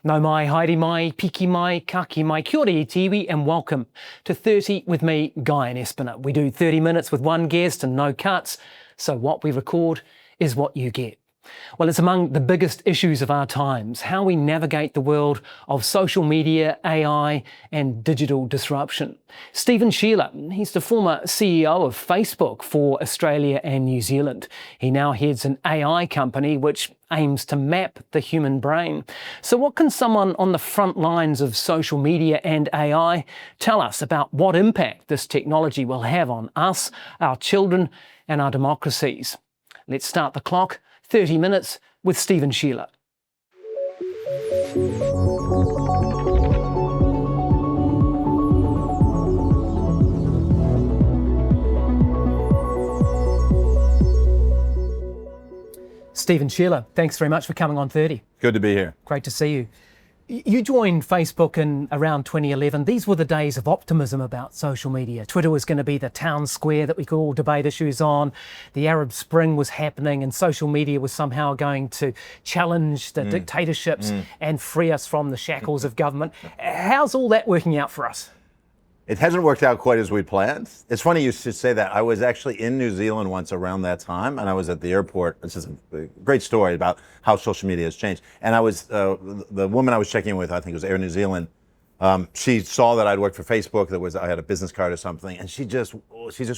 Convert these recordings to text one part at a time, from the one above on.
No mai, haere mai, piki mai, kaki mai, kia ora i tiwi, and welcome to 30 with me, Guyon Espiner. We do 30 minutes with one guest and no cuts, so what we record is what you get. Well, it's among the biggest issues of our times, how we navigate the world of social media, AI and digital disruption. Stephen Scheeler, he's the former CEO of Facebook for Australia and New Zealand. He now heads an AI company which aims to map the human brain. So what can someone on the front lines of social media and AI tell us about what impact this technology will have on us, our children and our democracies? Let's start the clock. 30 minutes with Stephen Scheeler. Stephen Scheeler, thanks very much for coming on 30. Good to be here. Great to see you. You joined Facebook in around 2011. These were the days of optimism about social media. Twitter was going to be the town square that we could all debate issues on. The Arab Spring was happening and social media was somehow going to challenge the dictatorships and free us from the shackles of government. How's all that working out for us? It hasn't worked out quite as we planned. It's funny you should say that. I was actually in New Zealand once around that time, and I was at the airport. This is a great story about how social media has changed. And I was, the woman I was checking with, I think it was Air New Zealand, she saw that I'd worked for Facebook. I had a business card or something, and she just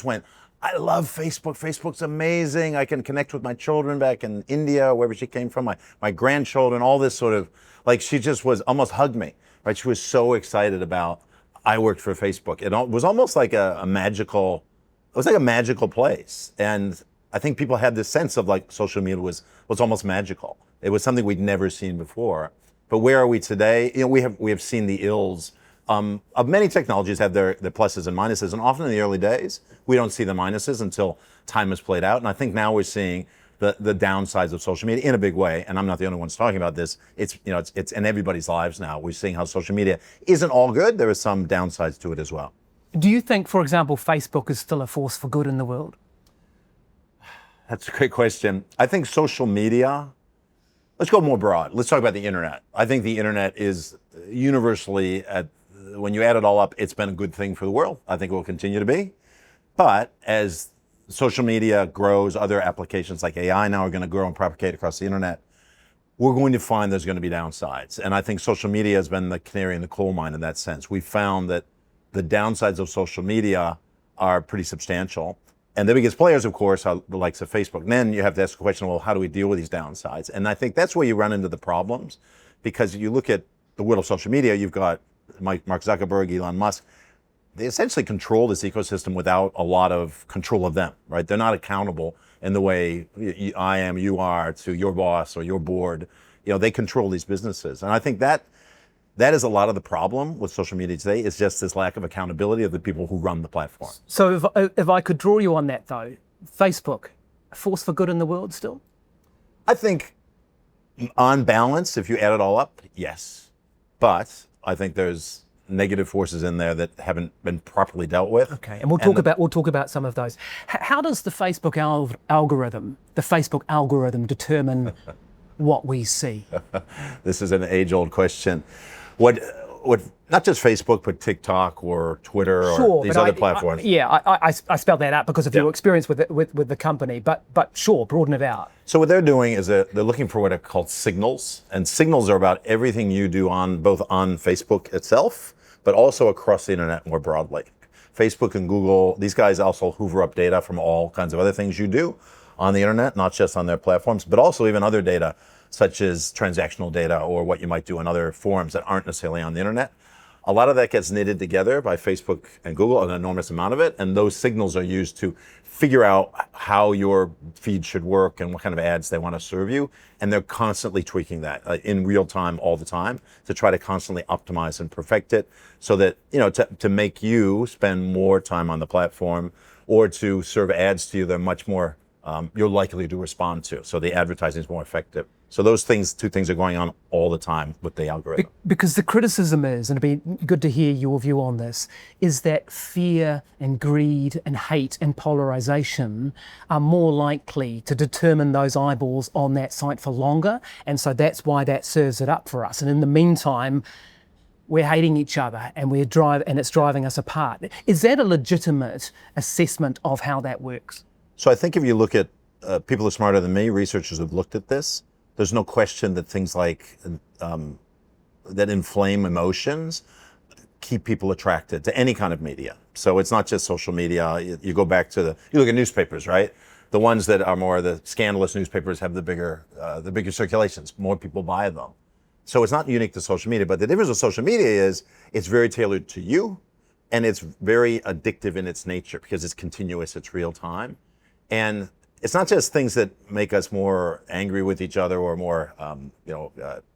went, I love Facebook. Facebook's amazing. I can connect with my children back in India, wherever she came from, my grandchildren, all this sort of, like she just was, almost hugged me, right? She was so excited about I worked for Facebook. It was almost like a magical place. And I think people had this sense of like social media was almost magical. It was something we'd never seen before. But where are we today? You know, we have seen the ills of many technologies have their pluses and minuses. And often in the early days, we don't see the minuses until time has played out. And I think now we're seeing the downsides of social media in a big way, and I'm not the only ones talking about this. It's in everybody's lives now. We're seeing how social media isn't all good. There are some downsides to it as well. Do you think, for example, Facebook is still a force for good in the world? That's a great question. I think social media, let's go more broad. Let's talk about the internet. I think the internet is universally, when you add it all up, it's been a good thing for the world. I think it will continue to be. But as social media grows, other applications like AI now are going to grow and propagate across the internet, we're going to find there's going to be downsides. And I think social media has been the canary in the coal mine in that sense. We found that the downsides of social media are pretty substantial. And the biggest players, of course, are the likes of Facebook. And then you have to ask the question, well, how do we deal with these downsides? And I think that's where you run into the problems, because you look at the world of social media, you've got Mark Zuckerberg, Elon Musk. They essentially control this ecosystem without a lot of control of them, right? They're not accountable in the way I am, you are to your boss or your board. You know, they control these businesses. And I think that is a lot of the problem with social media today, is just this lack of accountability of the people who run the platform. So if I could draw you on that though, Facebook, a force for good in the world still? I think on balance, if you add it all up, yes. But I think there's negative forces in there that haven't been properly dealt with. Okay, and we'll talk about some of those. How does the Facebook algorithm determine what we see? This is an age-old question. What not just Facebook, but TikTok or Twitter or these other platforms. I spelled that out because of your experience with the company, but sure, broaden it out. So what they're doing is they're looking for what are called signals, and signals are about everything you do both on Facebook itself, but also across the internet more broadly. Facebook and Google, these guys also hoover up data from all kinds of other things you do on the internet, not just on their platforms, but also even other data, such as transactional data or what you might do in other forums that aren't necessarily on the internet. A lot of that gets knitted together by Facebook and Google, an enormous amount of it, and those signals are used to figure out how your feed should work and what kind of ads they want to serve you. And they're constantly tweaking that in real time, all the time, to try to constantly optimize and perfect it so that, to make you spend more time on the platform or to serve ads to you that are much more, you're likely to respond to. So the advertising is more effective. So those things, two things are going on all the time with the algorithm. Because the criticism is, and it'd be good to hear your view on this, is that fear and greed and hate and polarization are more likely to determine those eyeballs on that site for longer. And so that's why that serves it up for us. And in the meantime, we're hating each other and it's driving us apart. Is that a legitimate assessment of how that works? So I think if you look at people who are smarter than me, researchers who've looked at this, there's no question that things like that inflame emotions keep people attracted to any kind of media. So it's not just social media. You go back to you look at newspapers, right? The ones that are more the scandalous newspapers have the bigger circulations. More people buy them. So it's not unique to social media, but the difference with social media is it's very tailored to you, and it's very addictive in its nature because it's continuous, it's real time. And it's not just things that make us more angry with each other or more, kind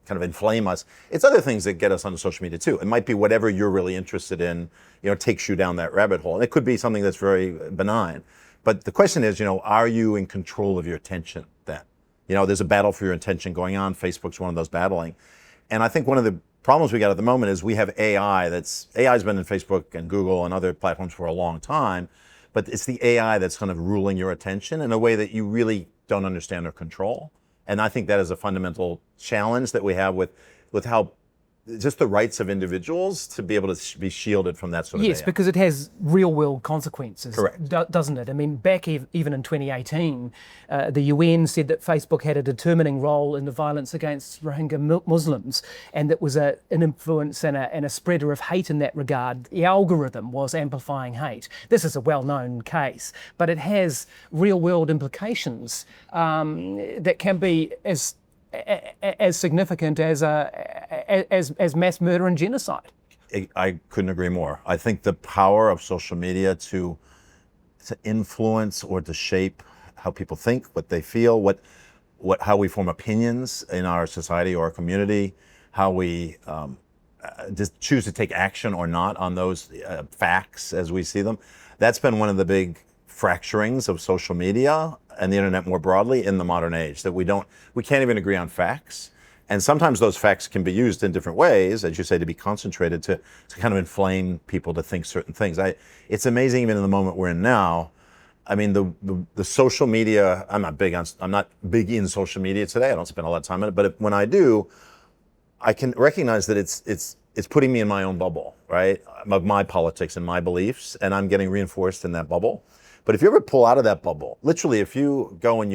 of inflame us. It's other things that get us onto social media too. It might be whatever you're really interested in, takes you down that rabbit hole. And it could be something that's very benign. But the question is, are you in control of your attention then? There's a battle for your attention going on. Facebook's one of those battling. And I think one of the problems we got at the moment is we have AI's been in Facebook and Google and other platforms for a long time, but it's the AI that's kind of ruling your attention in a way that you really don't understand or control. And I think that is a fundamental challenge that we have with how just the rights of individuals to be able to be shielded from that sort of Yes, AI. because it has real world consequences, Correct. Doesn't it? I mean, back even in 2018, the UN said that Facebook had a determining role in the violence against Rohingya Muslims, and that was an influence and a spreader of hate in that regard. The algorithm was amplifying hate. This is a well-known case, but it has real world implications that can be as significant as mass murder and genocide. I couldn't agree more. I think the power of social media to influence or to shape how people think, what they feel, how we form opinions in our society or our community, how we just choose to take action or not on those facts as we see them. That's been one of the big fracturings of social media and the internet more broadly in the modern age, that we can't even agree on facts. And sometimes those facts can be used in different ways, as you say, to be concentrated to kind of inflame people to think certain things. It's amazing even in the moment we're in now. I mean, the social media, I'm not big in social media today. I don't spend a lot of time on it, but when I do, I can recognize that it's putting me in my own bubble, right? Of my politics and my beliefs, and I'm getting reinforced in that bubble. But if you ever pull out of that bubble, literally, if you go and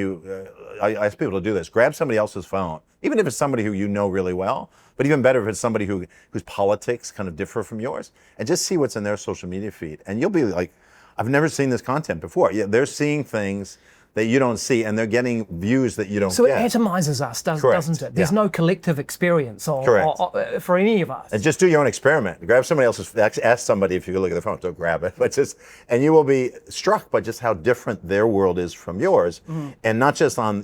I ask people to do this, grab somebody else's phone, even if it's somebody who you know really well, but even better if it's somebody whose politics kind of differ from yours, and just see what's in their social media feed. And you'll be like, I've never seen this content before. Yeah, they're seeing things that you don't see, and they're getting views that you don't So get. it atomizes us, doesn't it? There's no collective experience for any of us. And just do your own experiment. Grab somebody else's, ask somebody if you can look at their phone, don't grab it, and you will be struck by just how different their world is from yours. And not just on,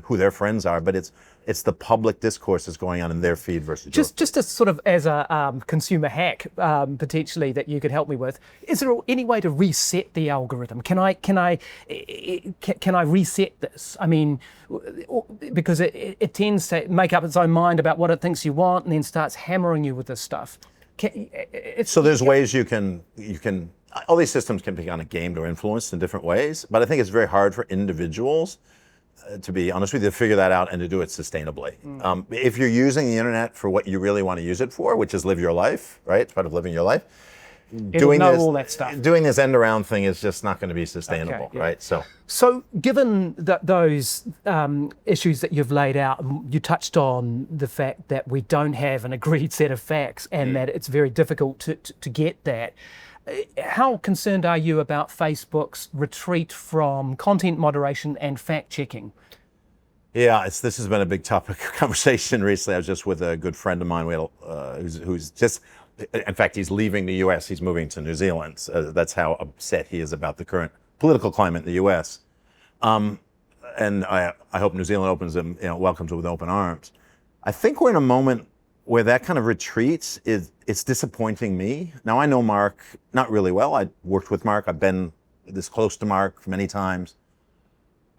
who their friends are, but it's the public discourse that's going on in their feed versus yours. Just as sort of as a consumer hack, potentially, that you could help me with, is there any way to reset the algorithm? Can I reset this? I mean, because it tends to make up its own mind about what it thinks you want, and then starts hammering you with this stuff. So there's ways you can. All these systems can be kind of gamed or influenced in different ways, but I think it's very hard for individuals, to be honest with you, to figure that out and to do it sustainably. If you're using the internet for what you really want to use it for, which is live your life, right? It's part of living your life. All that stuff. Doing this end around thing is just not going to be sustainable, right? So given those issues that you've laid out, you touched on the fact that we don't have an agreed set of facts and that it's very difficult to get that. How concerned are you about Facebook's retreat from content moderation and fact-checking? Yeah, this has been a big topic of conversation recently. I was just with a good friend of mine who's just, in fact, he's leaving the U.S. He's moving to New Zealand. That's how upset he is about the current political climate in the U.S. And I hope New Zealand welcomes it with open arms. I think we're in a moment where that kind of retreat it's disappointing me. Now, I know Mark not really well. I worked with Mark. I've been this close to Mark many times.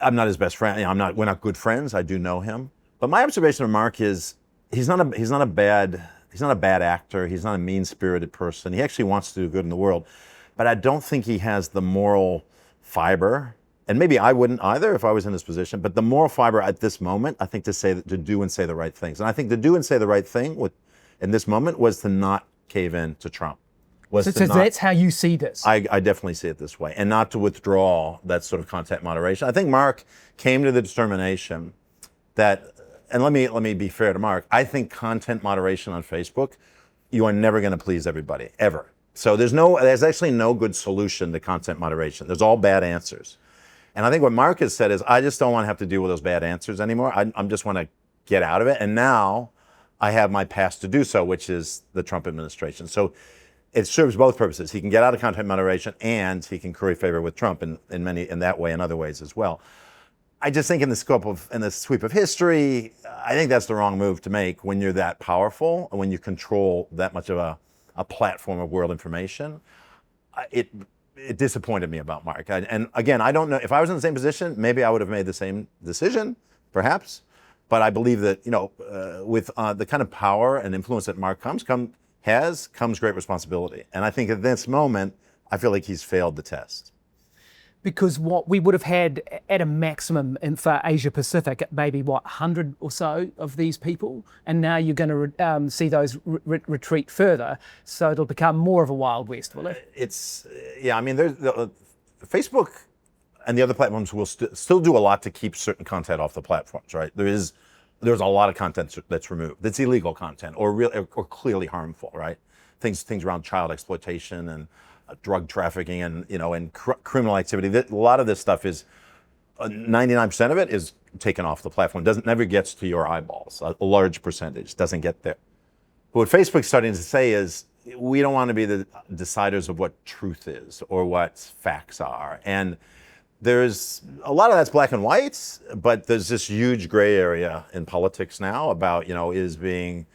I'm not his best friend. We're not good friends. I do know him. But my observation of Mark is he's not a bad actor. He's not a mean-spirited person. He actually wants to do good in the world. But I don't think he has the moral fiber, and maybe I wouldn't either if I was in his position, but the moral fiber at this moment, I think, to do and say the right things. And I think to do and say the right thing in this moment was to not cave in to Trump. So that's how you see this? I definitely see it this way, and not to withdraw that sort of content moderation. I think Mark came to the determination that, and let me be fair to Mark, I think content moderation on Facebook, you are never going to please everybody, ever. So there's actually no good solution to content moderation. There's all bad answers. And I think what Mark has said is, I just don't want to have to deal with those bad answers anymore. I just want to get out of it. And now I have my path to do so, which is the Trump administration. So it serves both purposes. He can get out of content moderation, and he can curry favor with Trump in that way and other ways as well. I just think in the sweep of history, I think that's the wrong move to make when you're that powerful and when you control that much of a platform of world information. It disappointed me about Mark. And again, I don't know, if I was in the same position, maybe I would have made the same decision, perhaps. But I believe that, with the kind of power and influence that Mark comes great responsibility. And I think at this moment, I feel like he's failed the test. Because what we would have had at a maximum for Asia Pacific, maybe 100 or so of these people, and now you're going to see those retreat further, so it'll become more of a Wild West, will it? I mean, Facebook and the other platforms will still do a lot to keep certain content off the platforms, right? There's a lot of content that's removed, that's illegal content or clearly harmful, right? Things around child exploitation and drug trafficking and criminal activity. A lot of this stuff is 99% of it is taken off the platform. Never gets to your eyeballs. A large percentage doesn't get there. But what Facebook's starting to say is, we don't want to be the deciders of what truth is or what facts are. And there's a lot of that's black and white, but there's this huge gray area in politics now about, is being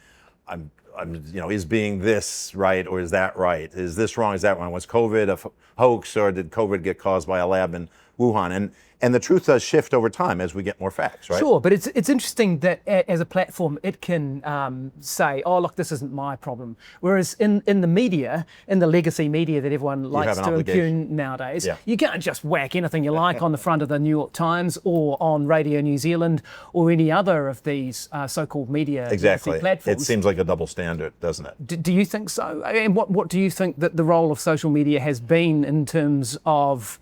this right or is that right? Is this wrong? Is that wrong? Was COVID a hoax, or did COVID get caused by a lab in Wuhan? And the truth does shift over time as we get more facts, right? Sure, but it's interesting that as a platform, it can say, oh, look, this isn't my problem. Whereas in the media, in the legacy media that everyone likes to impugn nowadays, you can't just whack anything you like on the front of the New York Times or on Radio New Zealand or any other of these so-called media platforms. It seems like a double standard, doesn't it? Do you think so? And what do you think that the role of social media has been in terms of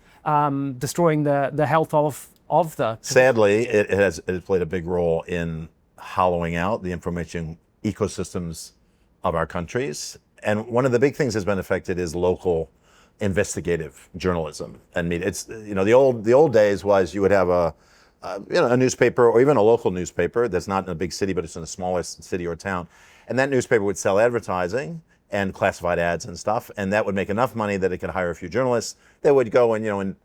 destroying the health of the... Sadly, it has played a big role in hollowing out the information ecosystems of our countries. And one of the big things that's been affected is local investigative journalism and media. It's, the old days was you would have a newspaper or even a local newspaper that's not in a big city, but it's in the smallest city or town. And that newspaper would sell advertising and classified ads and stuff, and that would make enough money that it could hire a few journalists that would go and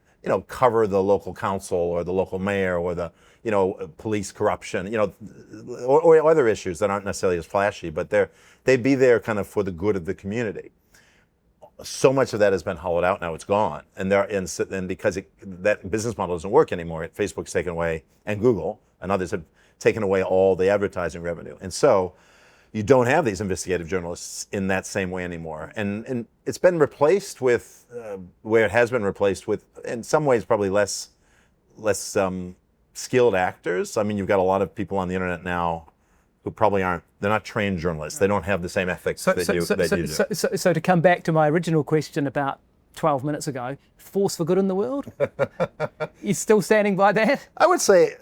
cover the local council or the local mayor or the police corruption, or other issues that aren't necessarily as flashy, but they'd be there kind of for the good of the community. So much of that has been hollowed out now; it's gone, and because that business model doesn't work anymore. Facebook's taken away, and Google and others have taken away all the advertising revenue, and so you don't have these investigative journalists in that same way anymore. And it's been replaced with, where it has been replaced with, in some ways, probably less skilled actors. I mean, you've got a lot of people on the internet now who probably they're not trained jouralists. They don't have the same ethics that you do. So to come back to my original question about 12 minutes ago, force for good in the world? You still standing by that? I would say,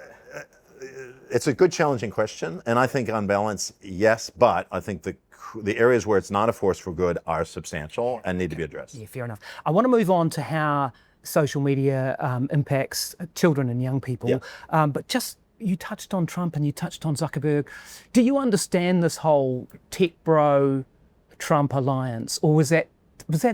it's a good, challenging question, and I think on balance, yes, but I think the areas where it's not a force for good are substantial and need to be addressed. Yeah, fair enough. I want to move on to how social media impacts children and young people, but just, you touched on Trump and you touched on Zuckerberg. Do you understand this whole tech bro Trump alliance, or was that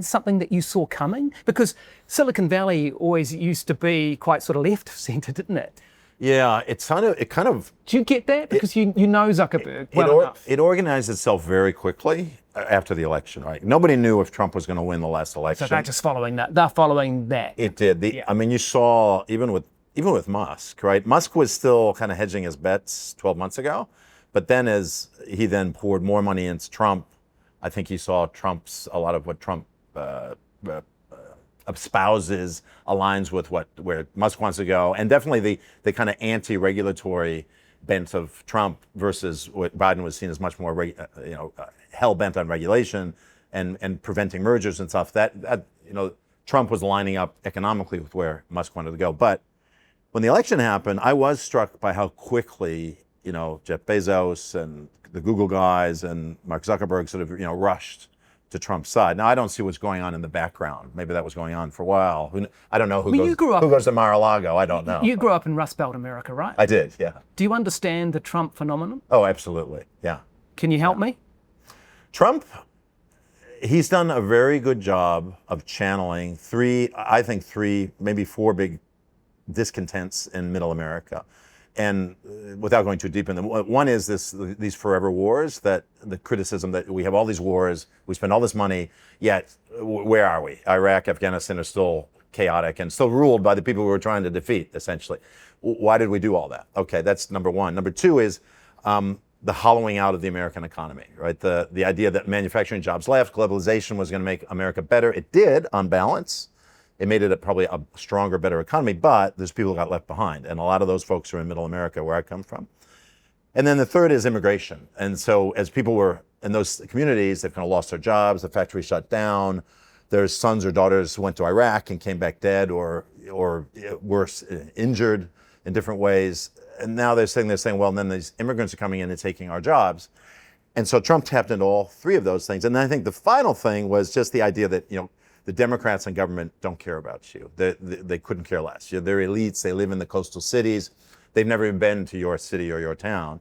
something that you saw coming? Because Silicon Valley always used to be quite sort of left of centre, didn't it? Yeah, it kind of. Do you get that? Because you know Zuckerberg well enough. It organized itself very quickly after the election, right? Nobody knew if Trump was going to win the last election. So they're just following that. They're following that. It did. I mean, you saw even with even with Musk, right? Musk was still kind of hedging his bets 12 months ago, but then as he then poured more money into Trump, I think he saw a lot of what Trump espouses aligns with where Musk wants to go, and definitely the kind of anti-regulatory bent of Trump versus what Biden was seen as much more hell bent on regulation and preventing mergers and stuff. That Trump was lining up economically with where Musk wanted to go. But when the election happened, I was struck by how quickly Jeff Bezos and the Google guys and Mark Zuckerberg sort of rushed to Trump's side. Now, I don't see what's going on in the background. Maybe that was going on for a while. I don't know who goes to Mar-a-Lago. I don't know. You grew up in Rust Belt America, right? I did, yeah. Do you understand the Trump phenomenon? Oh, absolutely, yeah. Can you help me? Trump, he's done a very good job of channeling three, maybe four big discontents in Middle America. And without going too deep in them, one is these forever wars, that the criticism that we have all these wars, we spend all this money, yet where are we? Iraq, Afghanistan are still chaotic and still ruled by the people we were trying to defeat, essentially. Why did we do all that? Okay, that's number one. Number two is the hollowing out of the American economy, right? The idea that manufacturing jobs left, globalization was going to make America better. It did, on balance. It made it probably a stronger, better economy, but there's people who got left behind. And a lot of those folks are in Middle America, where I come from. And then the third is immigration. And so as people were in those communities, they've kind of lost their jobs, the factory shut down, their sons or daughters who went to Iraq and came back dead or worse, injured in different ways. And now they're saying, well, then these immigrants are coming in and taking our jobs. And so Trump tapped into all three of those things. And then I think the final thing was just the idea that, the Democrats and government don't care about you. They couldn't care less. They're elites. They live in the coastal cities. They've never even been to your city or your town.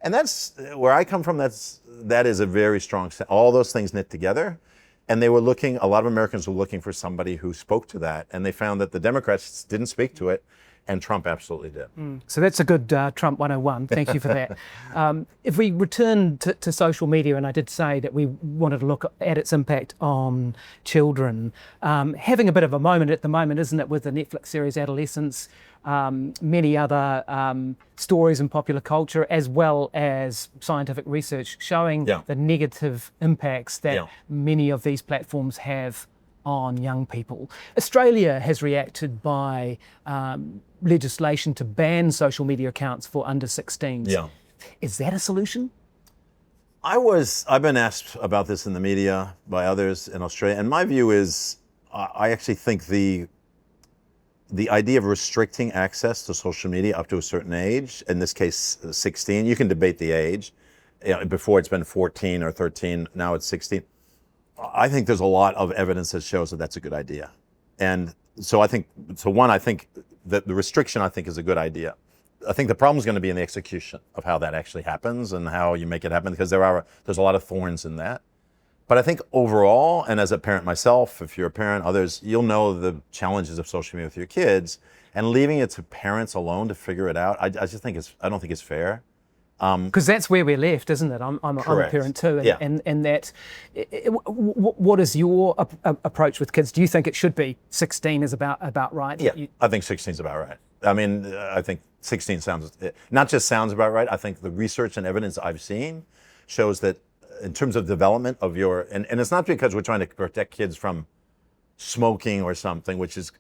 And that's where I come from. That is a very strong set. All those things knit together. And a lot of Americans were looking for somebody who spoke to that. And they found that the Democrats didn't speak to it. And Trump absolutely did. So that's a good Trump 101. Thank you for that. If we return to social media, and I did say that we wanted to look at its impact on children, having a bit of a moment at the moment, isn't it, with the Netflix series Adolescence, many other stories in popular culture, as well as scientific research showing the negative impacts that many of these platforms have on young people. Australia has reacted by legislation to ban social media accounts for under 16s. Yeah. Is that a solution? I've been asked about this in the media by others in Australia, and my view is I actually think the idea of restricting access to social media up to a certain age, in this case 16, you can debate the age. Before it's been 14 or 13, now it's 16. I think there's a lot of evidence that shows that that's a good idea. And so I think that the restriction, is a good idea. I think the problem is going to be in the execution of how that actually happens and how you make it happen, because there's a lot of thorns in that. But I think overall, and as a parent myself, if you're a parent, others, you'll know the challenges of social media with your kids, and leaving it to parents alone to figure it out, I don't think it's fair. Because that's where we're left, isn't it? I'm a parent too, and that. What is your approach with kids? Do you think it should be 16 is about right? Yeah, I think 16 is about right. I mean, I think 16 not just sounds about right. I think the research and evidence I've seen shows that in terms of development of and it's not because we're trying to protect kids from smoking or something, which is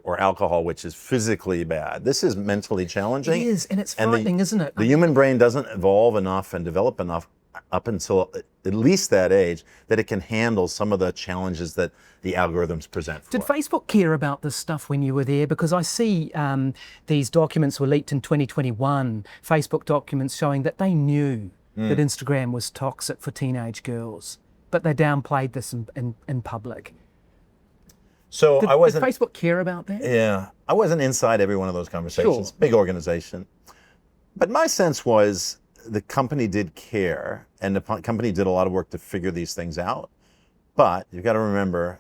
or alcohol, which is physically bad. This is mentally challenging. It is, and it's frightening, isn't it? The human brain doesn't evolve enough and develop enough up until at least that age that it can handle some of the challenges that the algorithms present for. Did Facebook care about this stuff when you were there? Because I see these documents were leaked in 2021, Facebook documents showing that they knew that Instagram was toxic for teenage girls, but they downplayed this in public. So did Facebook care about that? Yeah, I wasn't inside every one of those conversations. Sure. Big organization. But my sense was the company did care, and the company did a lot of work to figure these things out. But you've got to remember,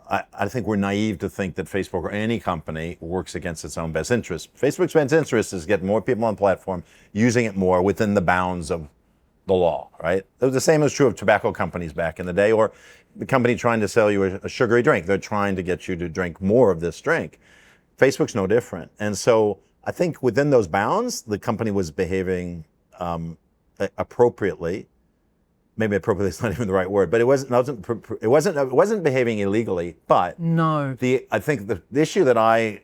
I think we're naive to think that Facebook or any company works against its own best interest. Facebook's best interest is getting more people on the platform, using it more within the bounds of the law, right? The same is true of tobacco companies back in the day, or the company trying to sell you a sugary drink. They're trying to get you to drink more of this drink. Facebook's no different. And so I think within those bounds, the company was behaving appropriately. Maybe appropriately is not even the right word, but it wasn't behaving illegally. But No. I think the issue that I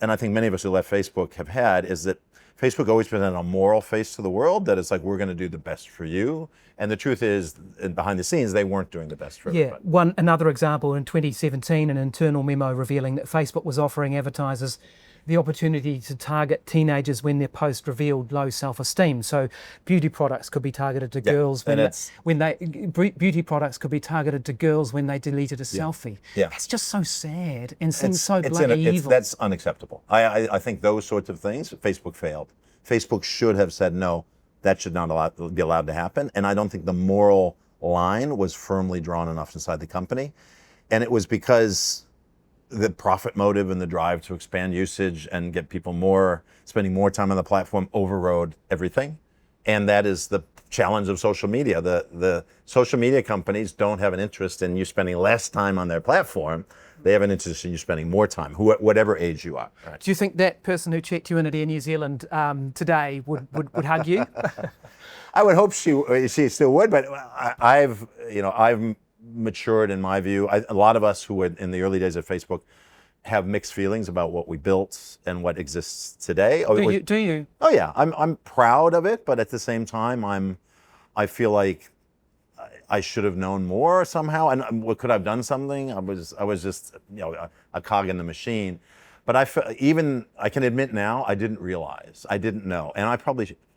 think many of us who left Facebook have had is that Facebook always presented a moral face to the world, that it's like, we're going to do the best for you. And the truth is, behind the scenes, they weren't doing the best for everybody. Another example in 2017, an internal memo revealing that Facebook was offering advertisers the opportunity to target teenagers when their post revealed low self-esteem. So beauty products could be targeted to girls beauty products could be targeted to girls when they deleted a selfie. Yeah. That's just so sad and seems so bloody evil. That's unacceptable. I think those sorts of things, Facebook failed. Facebook should have said no, that should not be allowed to happen. And I don't think the moral line was firmly drawn enough inside the company. And it was because the profit motive and the drive to expand usage and get people spending more time on the platform overrode everything. And that is the challenge of social media. The social media companies don't have an interest in you spending less time on their platform. They have an interest in you spending more time, whatever age you are. Right. Do you think that person who checked you in at Air New Zealand today would hug you? I would hope she still would, but I've matured in my view. A lot of us who were in the early days of Facebook have mixed feelings about what we built and what exists today. Do you? Oh yeah, I'm proud of it, but at the same time, I feel like I should have known more somehow. And what could I have done something? I was just a cog in the machine. But I can admit now, I didn't realize, I didn't know, and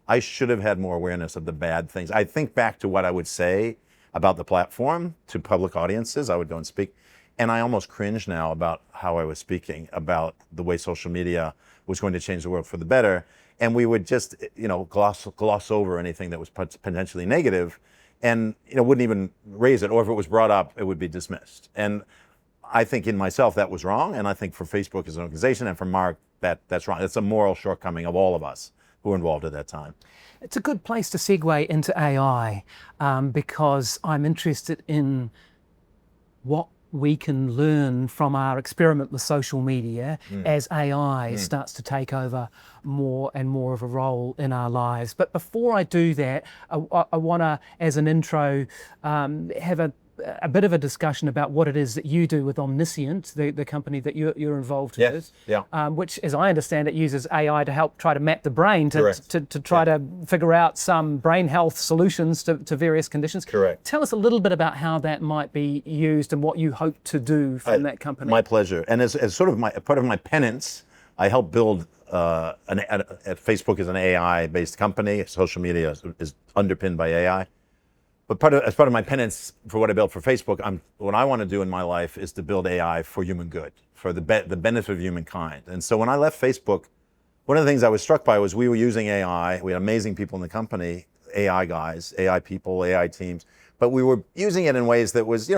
I should have had more awareness of the bad things. I think back to what I would say about the platform to public audiences. I would go and speak, and I almost cringe now about how I was speaking about the way social media was going to change the world for the better. And we would just, gloss over anything that was potentially negative, and wouldn't even raise it, or if it was brought up, it would be dismissed. And I think in myself that was wrong, and I think for Facebook as an organization and for Mark that's wrong. It's a moral shortcoming of all of us who were involved at that time. It's a good place to segue into AI because I'm interested in what we can learn from our experiment with social media as AI starts to take over more and more of a role in our lives. But before I do that, I want to, as an intro, have a bit of a discussion about what it is that you do with Omniscient, the company that you're involved with, which, as I understand it, uses AI to help try to map the brain to try to figure out some brain health solutions to various conditions. Correct. Tell us a little bit about how that might be used and what you hope to do from that company. My pleasure. And as sort of part of my penance, I helped build Facebook is an AI-based company. Social media is underpinned by AI. But as part of my penance for what I built for Facebook, what I want to do in my life is to build AI for human good, for the benefit of humankind. And so when I left Facebook, one of the things I was struck by was we were using AI. We had amazing people in the company, AI guys, AI people, AI teams, but we were using it in ways that was,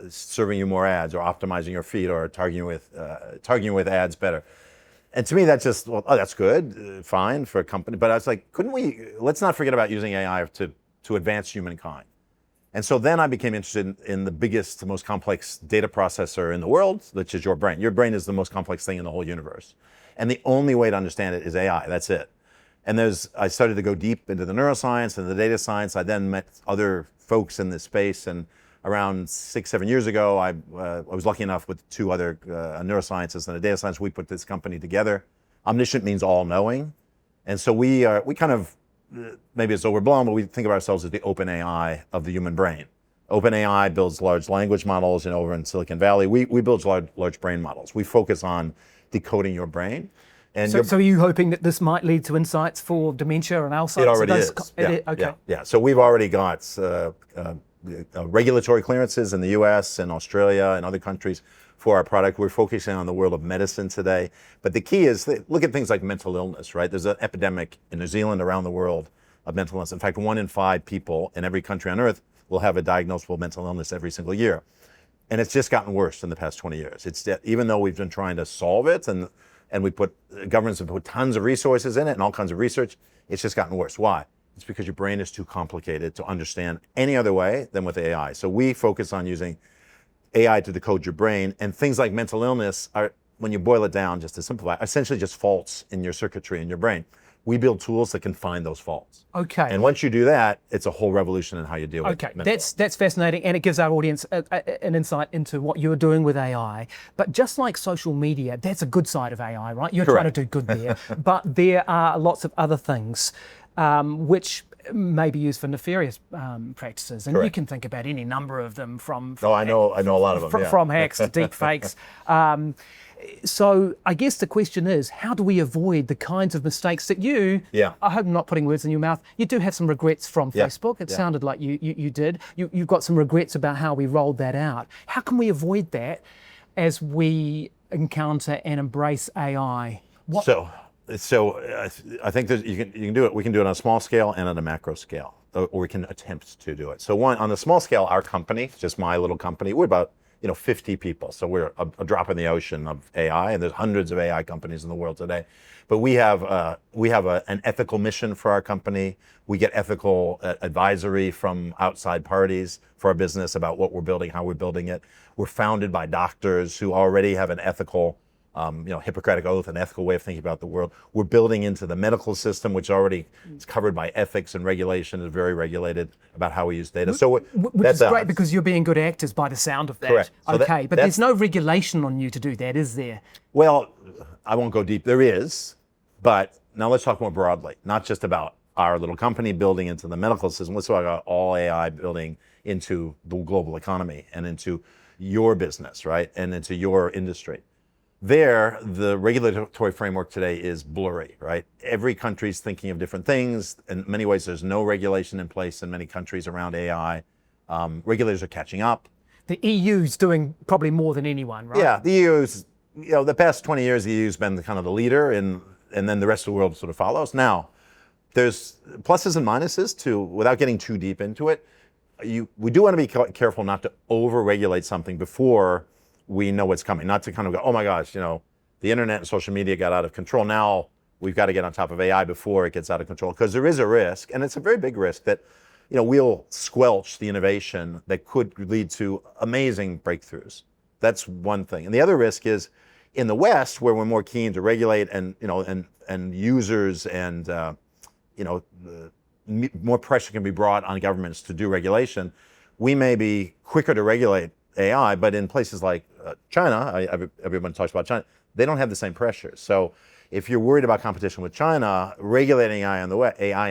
serving you more ads or optimizing your feed or targeting you with ads better. And to me, that's just, that's good, fine for a company. But I was like, let's not forget about using AI to advance humankind. And so then I became interested in the biggest, most complex data processor in the world, which is your brain. Your brain is the most complex thing in the whole universe. And the only way to understand it is AI, that's it. And I started to go deep into the neuroscience and the data science. I then met other folks in this space. And around 6-7 years ago, I was lucky enough with two other neuroscientists and a data science, we put this company together. Omniscient means all-knowing. And so we kind of, maybe it's overblown, but we think of ourselves as the OpenAI of the human brain. OpenAI builds large language models, over in Silicon Valley. We build large brain models. We focus on decoding your brain. And so are you hoping that this might lead to insights for dementia and Alzheimer's? It already is. Okay. So we've already got regulatory clearances in the US and Australia and other countries for our product. We're focusing on the world of medicine today. But the key is, look at things like mental illness, right? There's an epidemic in New Zealand, around the world, of mental illness. In fact, 1 in 5 people in every country on earth will have a diagnosable mental illness every single year. And it's just gotten worse in the past 20 years. Even though we've been trying to solve it and governments have put tons of resources in it and all kinds of research, it's just gotten worse. Why? It's because your brain is too complicated to understand any other way than with AI. So we focus on using AI to decode your brain, and things like mental illness when you boil it down, just to simplify, essentially just faults in your circuitry in your brain. We build tools that can find those faults. Okay. And once you do that, it's a whole revolution in how you deal with it. Okay, that's fascinating, and it gives our audience an insight into what you're doing with AI. But just like social media, that's a good side of AI, right? You're Correct. trying to do good there. But there are lots of other things which may be used for nefarious practices, and you Correct. can think about any number of them from Oh, I know a lot of them. Yeah. from hacks to deep fakes. So I guess the question is, how do we avoid the kinds of mistakes that you, Yeah. I hope I'm not putting words in your mouth, you do have some regrets from Yeah. Facebook. It Yeah. sounded like you did. You've got some regrets about how we rolled that out. How can we avoid that as we encounter and embrace AI? So I think you can do it. We can do it on a small scale and on a macro scale, or we can attempt to do it. So one, on the small scale, our company, just my little company, we're about 50 people. So we're a drop in the ocean of AI, and there's hundreds of AI companies in the world today. But we have an ethical mission for our company. We get ethical advisory from outside parties for our business about what we're building, how we're building it. We're founded by doctors who already have an ethical, Hippocratic oath, an ethical way of thinking about the world. We're building into the medical system, which already is covered by ethics and regulation, is very regulated about how we use data. So Which is great because you're being good actors by the sound of that. Correct. So okay, but there's no regulation on you to do that, is there? Well, I won't go deep. There is, but now let's talk more broadly, not just about our little company building into the medical system. Let's talk about all AI building into the global economy and into your business, right? And into your industry. There, the regulatory framework today is blurry, right? Every country's thinking of different things. In many ways, there's no regulation in place in many countries around AI. Regulators are catching up. The EU's doing probably more than anyone, right? Yeah, the EU's, the past 20 years, the EU's been kind of the leader, and then the rest of the world sort of follows. Now, there's pluses and minuses to, without getting too deep into it, we do want to be careful not to over-regulate something before we know what's coming, not to kind of go, oh my gosh, the internet and social media got out of control. Now we've got to get on top of AI before it gets out of control, because there is a risk, and it's a very big risk, that we'll squelch the innovation that could lead to amazing breakthroughs. That's one thing. And the other risk is in the West, where we're more keen to regulate and users and more pressure can be brought on governments to do regulation. We may be quicker to regulate AI, but in places like China, everyone talks about China, they don't have the same pressure. So if you're worried about competition with China, regulating AI in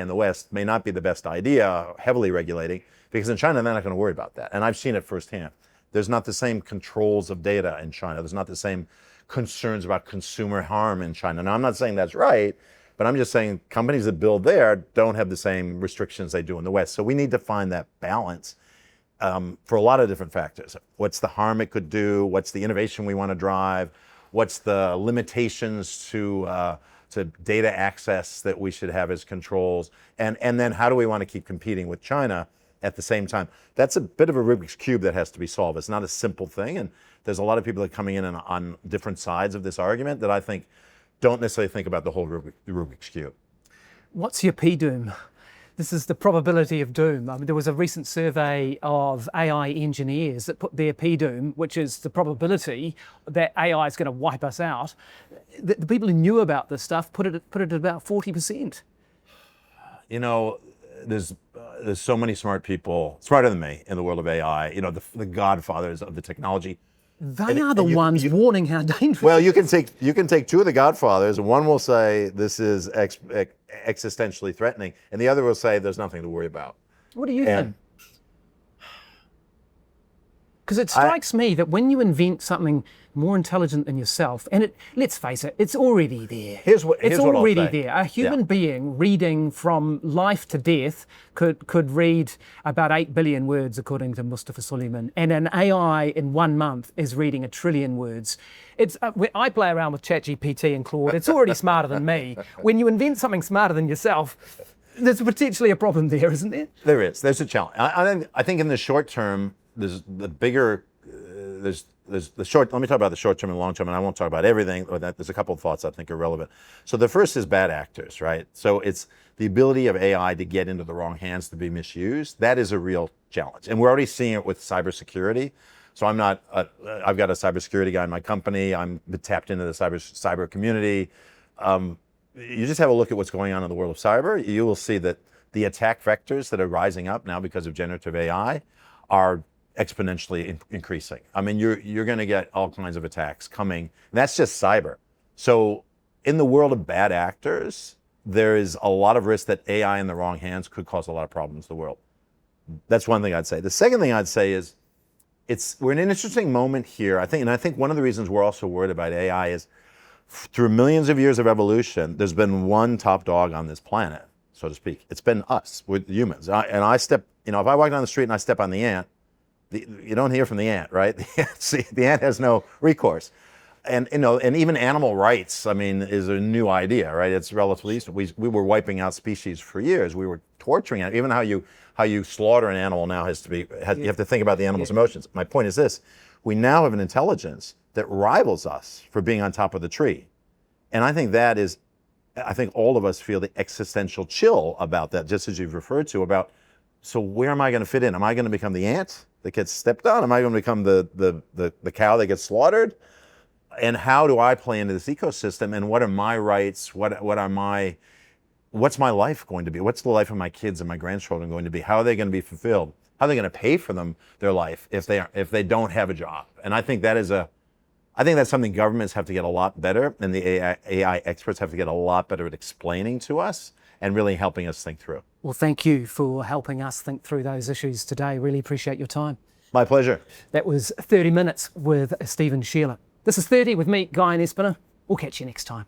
the West may not be the best idea, heavily regulating, because in China, they're not going to worry about that. And I've seen it firsthand. There's not the same controls of data in China. There's not the same concerns about consumer harm in China. Now, I'm not saying that's right, but I'm just saying companies that build there don't have the same restrictions they do in the West. So we need to find that balance for a lot of different factors. What's the harm it could do? What's the innovation we want to drive? What's the limitations to data access that we should have as controls? And then how do we want to keep competing with China at the same time? That's a bit of a Rubik's Cube that has to be solved. It's not a simple thing. And there's a lot of people that are coming in on different sides of this argument that I think don't necessarily think about the whole Rubik's Cube. What's your P-doom? This is the probability of doom. I mean, there was a recent survey of AI engineers that put their P-doom, which is the probability that AI is going to wipe us out. The people who knew about this stuff put it at about 40%. There's so many smart people, smarter than me, in the world of AI. The godfathers of the technology. They are the ones warning how dangerous. Well, you can take two of the godfathers, and one will say this is existentially threatening, and the other will say there's nothing to worry about. What do you think? Because it strikes me that when you invent something more intelligent than yourself, and let's face it, it's already there. Here's what I'll say. There. A human being reading from life to death could read about 8 billion words, according to Mustafa Suleyman, and an AI in 1 month is reading 1 trillion words. I play around with ChatGPT and Claude. It's already smarter than me. When you invent something smarter than yourself, there's potentially a problem there, isn't there? There is. There's a challenge. I think in the short term, there's the bigger. There's the short. Let me talk about the short term and long term, and I won't talk about everything. There's a couple of thoughts I think are relevant. So the first is bad actors, right? So it's the ability of AI to get into the wrong hands, to be misused. That is a real challenge, and we're already seeing it with cybersecurity. So I'm not, I've got a cybersecurity guy in my company. I'm tapped into the cyber community. You just have a look at what's going on in the world of cyber. You will see that the attack vectors that are rising up now because of generative AI are exponentially increasing. I mean, you're going to get all kinds of attacks coming. That's just cyber. So in the world of bad actors, there is a lot of risk that AI in the wrong hands could cause a lot of problems to the world. That's one thing I'd say. The second thing I'd say is we're in an interesting moment here. I think one of the reasons we're also worried about AI is through millions of years of evolution, there's been one top dog on this planet, so to speak. It's been us, we're humans. And I step, if I walk down the street and I step on the ant, you don't hear from the ant, right? The ant has no recourse. And even animal rights, I mean, is a new idea, right? It's relatively recent. We were wiping out species for years. We were torturing it. Even how you slaughter an animal now you have to think about the animal's emotions. My point is this: we now have an intelligence that rivals us for being on top of the tree, and I think all of us feel the existential chill about that, just as you've referred to about. So where am I going to fit in? Am I going to become the ant that gets stepped on? Am I going to become the cow that gets slaughtered? And how do I play into this ecosystem? And what are my rights? What's my life going to be? What's the life of my kids and my grandchildren going to be? How are they going to be fulfilled? How are they going to pay for their life if they don't have a job? And I think that's something governments have to get a lot better, and the AI experts have to get a lot better at explaining to us and really helping us think through. Well, thank you for helping us think through those issues today. Really appreciate your time. My pleasure. That was 30 Minutes with Stephen Scheeler. This is 30 with me, Guyon Espiner. We'll catch you next time.